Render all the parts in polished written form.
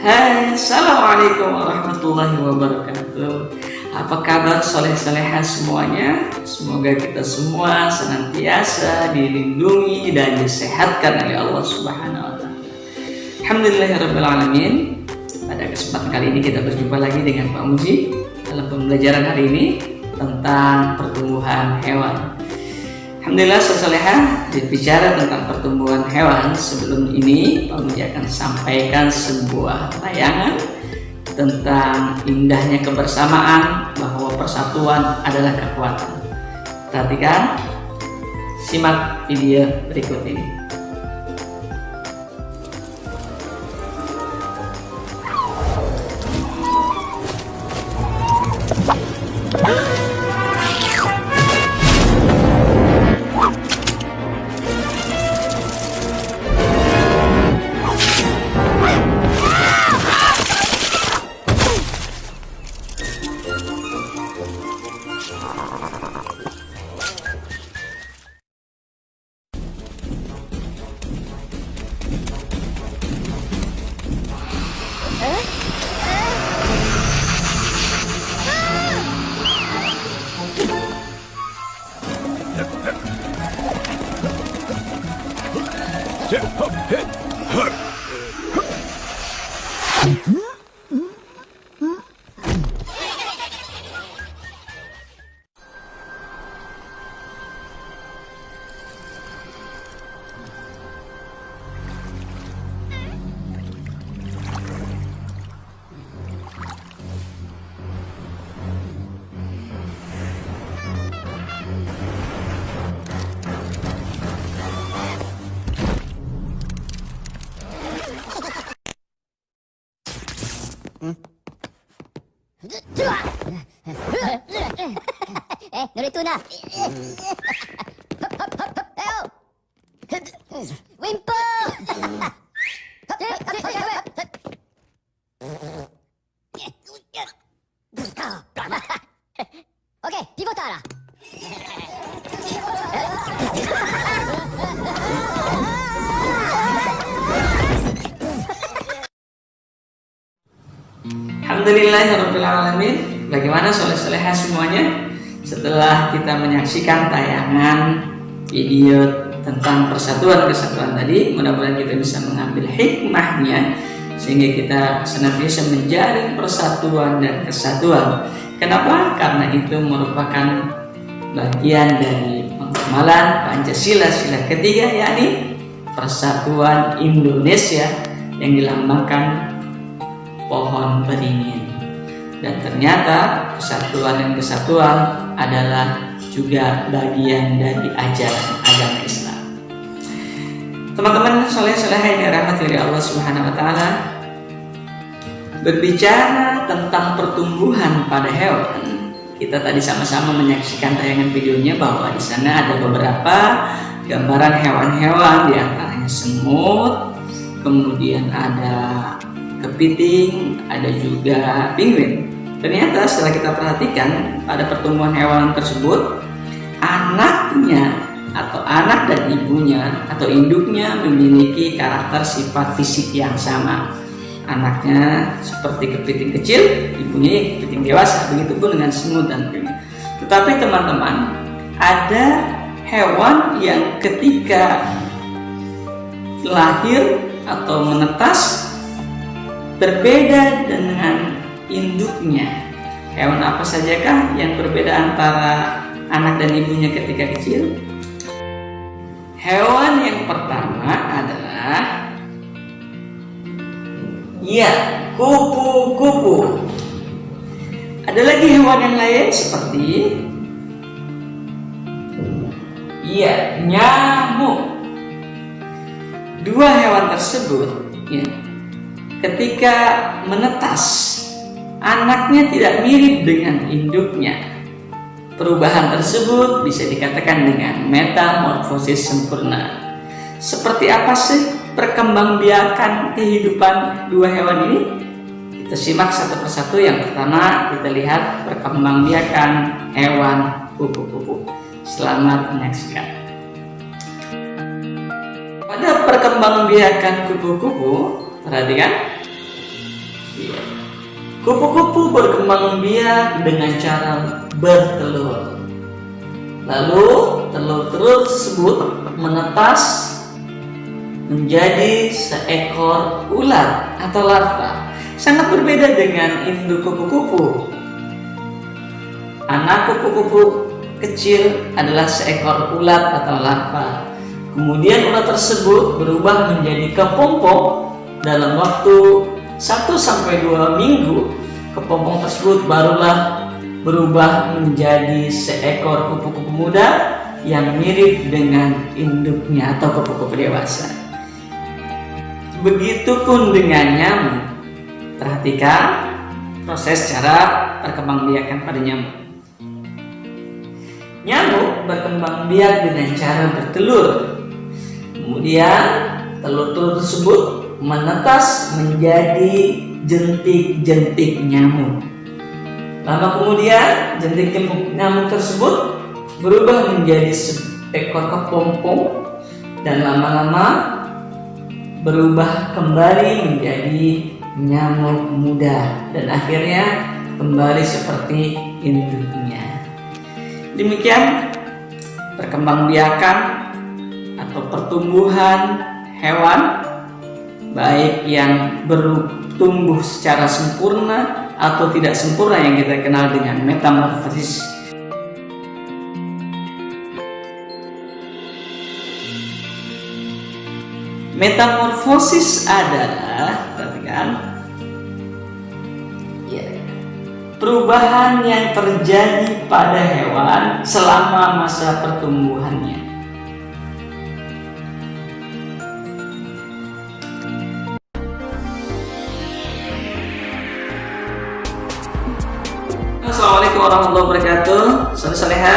Hai, Assalamualaikum warahmatullahi wabarakatuh. Apa kabar soleh-soleha semuanya? Semoga kita semua senantiasa dilindungi dan disehatkan oleh Allah Subhanahu wa Ta'ala. Alhamdulillahirabbil alamin. Pada kesempatan kali ini kita berjumpa lagi dengan Pak Muji dalam pembelajaran hari ini tentang pertumbuhan hewan. Alhamdulillah, soleha, berbicara tentang pertumbuhan hewan, sebelum ini Pak Muji akan sampaikan sebuah tayangan tentang indahnya kebersamaan, bahwa persatuan adalah kekuatan. Perhatikan, simak video berikut ini. Norituna. Wimpo. Oke, Pivotara. Alhamdulillahirabbil alamin. Bagaimana soleh-soleha semuanya? Setelah kita menyaksikan tayangan video tentang persatuan-kesatuan tadi, mudah-mudahan kita bisa mengambil hikmahnya sehingga kita senantiasa menjalin persatuan dan kesatuan. Kenapa? Karena itu merupakan bagian dari pengamalan Pancasila sila ketiga, yakni persatuan Indonesia yang dilambangkan pohon beringin. Dan ternyata persatuan dan kesatuan adalah juga bagian dari ajaran agama Islam. Teman-teman soleh-soleha yang dirahmati oleh Allah Subhanahu wa Ta'ala, berbicara tentang pertumbuhan pada hewan, kita tadi sama-sama menyaksikan tayangan videonya bahwa di sana ada beberapa gambaran hewan-hewan, di antaranya semut, kemudian ada kepiting, ada juga penguin. Ternyata setelah kita perhatikan pada pertumbuhan hewan tersebut, anaknya atau anak dan ibunya atau induknya memiliki karakter sifat fisik yang sama. Anaknya seperti kepiting kecil, ibunya kepiting dewasa, begitupun dengan semut dan penguin. Tetapi teman-teman, ada hewan yang ketika lahir atau menetas berbeda dengan induknya. Hewan apa sajakah yang berbeda antara anak dan ibunya ketika kecil? Hewan yang pertama adalah kupu-kupu. Ada lagi hewan yang lain seperti nyamuk. Dua hewan tersebut ketika menetas, anaknya tidak mirip dengan induknya. Perubahan tersebut bisa dikatakan dengan metamorfosis sempurna. Seperti apa sih perkembangbiakan kehidupan dua hewan ini? Kita simak satu persatu. Yang pertama, kita lihat perkembangbiakan hewan kupu-kupu. Selamat menyaksikan. Pada perkembangbiakan kupu-kupu, perhatikan, Kupu-kupu berkembang biak dengan cara bertelur. Lalu telur-telur tersebut menetas menjadi seekor ular atau larva. Sangat berbeda dengan induk kupu-kupu. Anak kupu-kupu kecil adalah seekor ulat atau larva. Kemudian ulat tersebut berubah menjadi kepompong dalam waktu 1-2 minggu. Kepompong tersebut barulah berubah menjadi seekor kupu-kupu muda yang mirip dengan induknya atau kupu-kupu dewasa. Begitupun dengan nyamuk. Perhatikan proses cara perkembangbiakan pada nyamuk. Nyamuk berkembang biak dengan cara bertelur. Kemudian telur-telur tersebut menetas menjadi jentik-jentik nyamuk. Lama kemudian jentik nyamuk tersebut berubah menjadi seekor kepompong dan lama-lama berubah kembali menjadi nyamuk muda dan akhirnya kembali seperti induknya. Demikian perkembangbiakan atau pertumbuhan hewan, baik yang bertumbuh secara sempurna atau tidak sempurna yang kita kenal dengan metamorfosis. Metamorfosis adalah, perhatikan, perubahan yang terjadi pada hewan selama masa pertumbuhannya. Assalamualaikum warahmatullahi wabarakatuh. Saudara-saudara,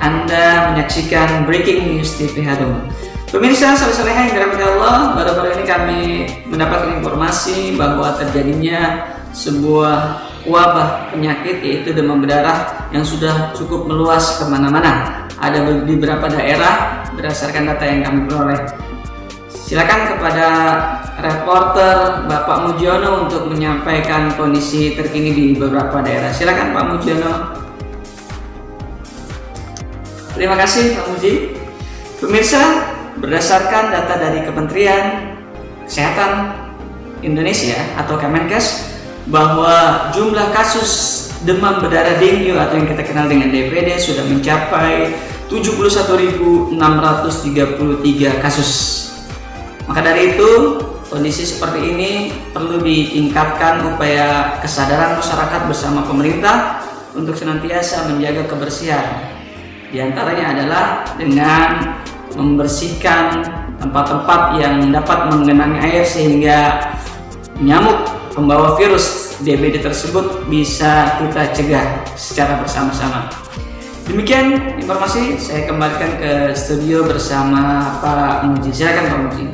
Anda menyaksikan Breaking News TV Harum. Pemirsa saudara-saudara yang dirahmati Allah, baru-baru ini kami mendapatkan informasi bahwa terjadinya sebuah wabah penyakit yaitu demam berdarah yang sudah cukup meluas kemana-mana. Ada di beberapa daerah berdasarkan data yang kami peroleh. Silakan kepada reporter Bapak Mujiono untuk menyampaikan kondisi terkini di beberapa daerah. Silakan Pak Mujiono. Terima kasih Pak Muji. Pemirsa, berdasarkan data dari Kementerian Kesehatan Indonesia atau Kemenkes, bahwa jumlah kasus demam berdarah dengue atau yang kita kenal dengan DBD sudah mencapai 71.633 kasus. Maka dari itu, kondisi seperti ini perlu ditingkatkan upaya kesadaran masyarakat bersama pemerintah untuk senantiasa menjaga kebersihan. Di antaranya adalah dengan membersihkan tempat-tempat yang dapat menggenangi air sehingga nyamuk pembawa virus DBD tersebut bisa kita cegah secara bersama-sama. Demikian informasi, saya kembalikan ke studio bersama Pak Muji. Silakan Pak Muji.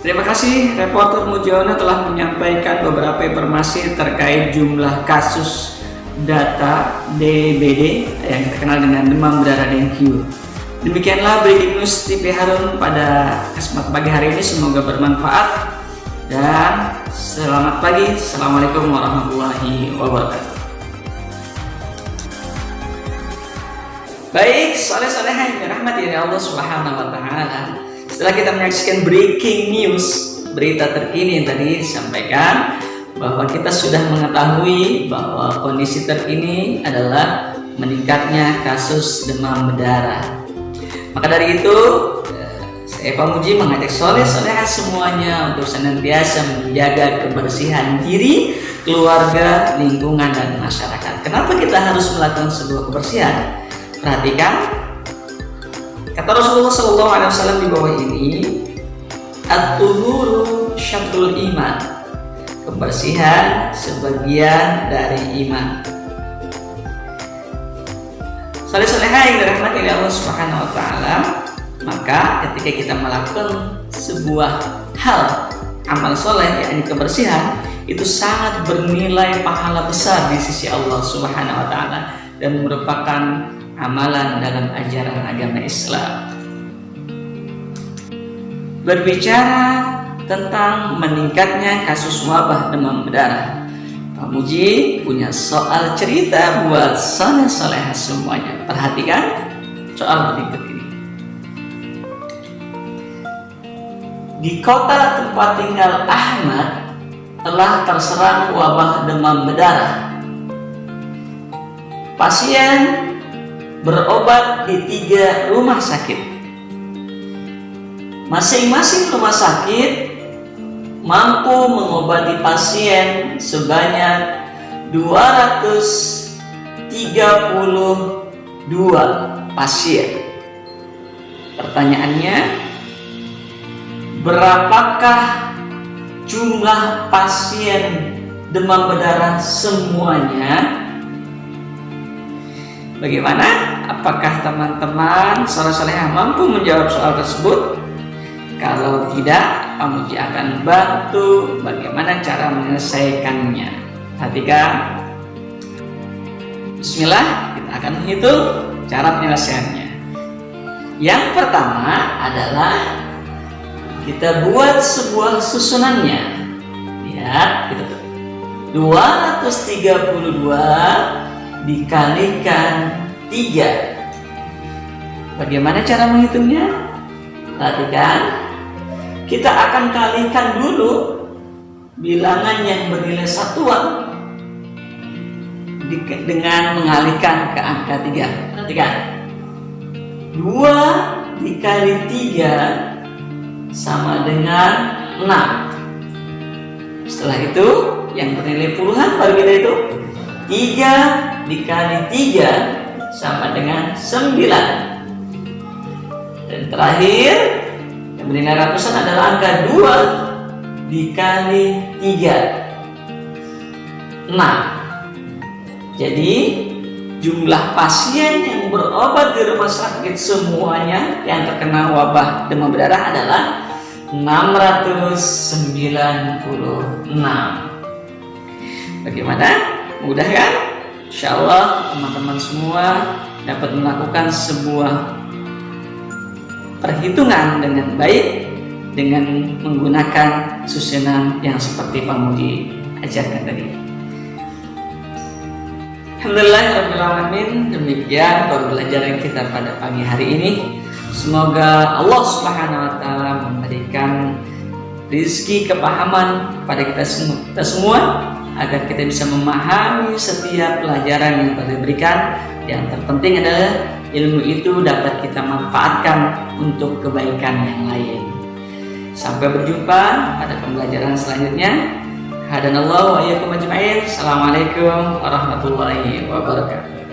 Terima kasih reporter Mujiono telah menyampaikan beberapa informasi terkait jumlah kasus data DBD yang terkenal dengan demam berdarah dengue. Demikianlah Breaking News TV Harum pada kesempatan pagi hari ini, semoga bermanfaat. Dan selamat pagi. Assalamualaikum warahmatullahi wabarakatuh. Baik, soleh-soleha yang dirahmati oleh Allah Subhanahu wa taala. Setelah kita menyaksikan breaking news, berita terkini yang tadi disampaikan, bahwa kita sudah mengetahui bahwa kondisi terkini adalah meningkatnya kasus demam berdarah. Maka dari itu, saya Pak Muji mengajak soleh-soleha semuanya untuk senantiasa menjaga kebersihan diri, keluarga, lingkungan, dan masyarakat. Kenapa kita harus melakukan sebuah kebersihan? Perhatikan, kata Rasulullah SAW di bawah ini, at-tuhuru syatrul iman, kebersihan sebagian dari iman. Soleh-soleha yang dirahmati oleh Allah Subhanahu wa taala, maka ketika kita melakukan sebuah hal amal soleh, yakni kebersihan, itu sangat bernilai pahala besar di sisi Allah Subhanahu wa taala dan merupakan amalan dalam ajaran agama Islam. Berbicara tentang meningkatnya kasus wabah demam berdarah. Pak Muji punya soal cerita buat soleh-solehah semuanya. Perhatikan soal berikut ini. Di kota tempat tinggal Ahmad telah terserang wabah demam berdarah. Pasien berobat di 3 rumah sakit. Masing-masing rumah sakit mampu mengobati pasien sebanyak 232 pasien. Pertanyaannya, berapakah jumlah pasien demam berdarah semuanya? Bagaimana? Apakah teman-teman soleh-solehah mampu menjawab soal tersebut? Kalau tidak, Pak Muji akan bantu bagaimana cara menyelesaikannya. Perhatikan. Bismillah, kita akan menghitung cara penyelesaiannya. Yang pertama adalah kita buat sebuah susunannya. Lihat, 232 dikalikan 3. Bagaimana cara menghitungnya? Perhatikan. Kita akan kalikan dulu bilangan yang bernilai satuan dengan mengalihkan ke angka 3. Perhatikan. 2 dikali 3 sama dengan 6. Setelah itu yang bernilai puluhan baru kita itu 3 dikali 3 sama dengan 9. Dan terakhir yang bernilai ratusan adalah angka 2 dikali 3, 6. Jadi jumlah pasien yang berobat di rumah sakit semuanya yang terkena wabah demam berdarah adalah 696. Bagaimana? Mudah kan? Insya Allah teman-teman semua dapat melakukan sebuah perhitungan dengan baik dengan menggunakan susunan yang seperti Pak Muji ajarkan tadi. Alhamdulillahirrahmanirrahim. Demikian pembelajaran kita pada pagi hari ini. Semoga Allah Subhanahu wa Ta'ala memberikan rezeki kepahaman kepada kita semua agar kita bisa memahami setiap pelajaran yang telah diberikan. Yang terpenting adalah ilmu itu dapat kita manfaatkan untuk kebaikan yang lain. Sampai berjumpa pada pembelajaran selanjutnya. Hadanallahu wa iyyakum ajma'in. Assalamualaikum warahmatullahi wabarakatuh.